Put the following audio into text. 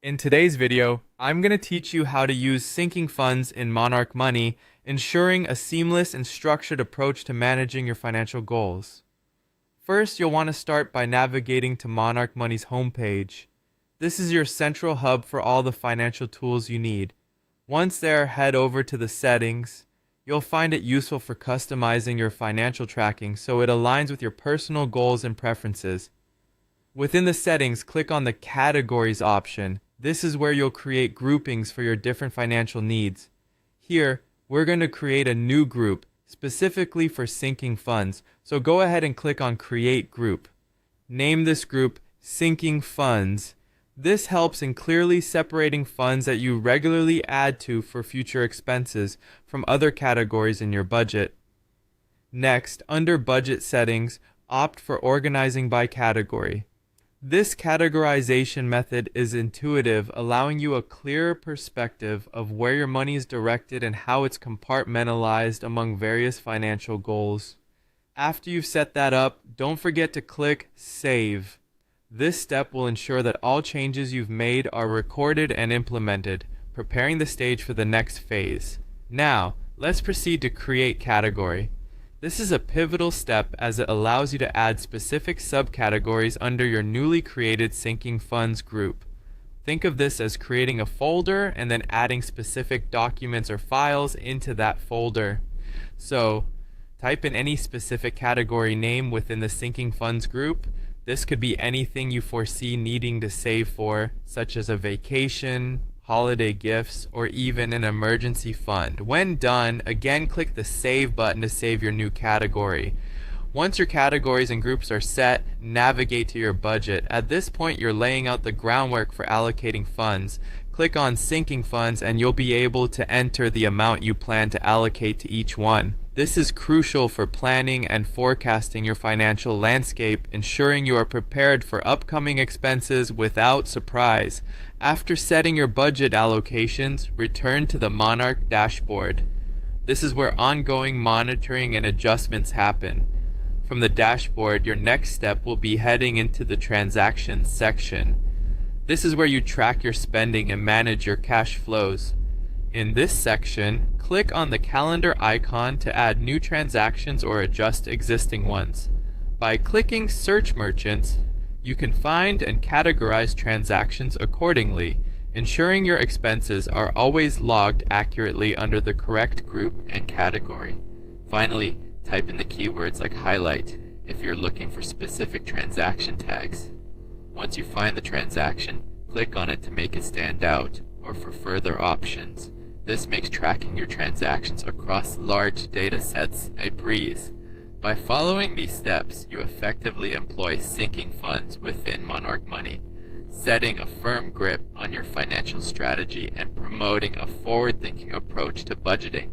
In today's video, I'm going to teach you how to use sinking funds in Monarch Money, ensuring a seamless and structured approach to managing your financial goals. First, you'll want to start by navigating to Monarch Money's homepage. This is your central hub for all the financial tools you need. Once there, head over to the settings. You'll find it useful for customizing your financial tracking so it aligns with your personal goals and preferences. Within the settings, click on the Categories option. This is where you'll create groupings for your different financial needs. Here, we're going to create a new group specifically for sinking funds, so go ahead and click on Create Group. Name this group Sinking Funds. This helps in clearly separating funds that you regularly add to for future expenses from other categories in your budget. Next, under Budget Settings, opt for Organizing by Category. This categorization method is intuitive, allowing you a clearer perspective of where your money is directed and how it's compartmentalized among various financial goals. After you've set that up, don't forget to click Save. This step will ensure that all changes you've made are recorded and implemented, preparing the stage for the next phase. Now, let's proceed to Create Category. This is a pivotal step as it allows you to add specific subcategories under your newly created Sinking Funds group. Think of this as creating a folder and then adding specific documents or files into that folder. So, type in any specific category name within the Sinking Funds group. This could be anything you foresee needing to save for, such as a vacation, holiday gifts, or even an emergency fund. When done, again click the Save button to save your new category. Once your categories and groups are set, navigate to your budget. At this point, you're laying out the groundwork for allocating funds. Click on Sinking Funds and you'll be able to enter the amount you plan to allocate to each one. This is crucial for planning and forecasting your financial landscape, ensuring you are prepared for upcoming expenses without surprise. After setting your budget allocations, return to the Monarch dashboard. This is where ongoing monitoring and adjustments happen. From the dashboard, your next step will be heading into the Transactions section. This is where you track your spending and manage your cash flows. In this section, click on the calendar icon to add new transactions or adjust existing ones. By clicking Search Merchants, you can find and categorize transactions accordingly, ensuring your expenses are always logged accurately under the correct group and category. Finally, type in the keywords like highlight if you're looking for specific transaction tags. Once you find the transaction, click on it to make it stand out or for further options. This makes tracking your transactions across large data sets a breeze. By following these steps, you effectively employ sinking funds within Monarch Money, setting a firm grip on your financial strategy and promoting a forward-thinking approach to budgeting.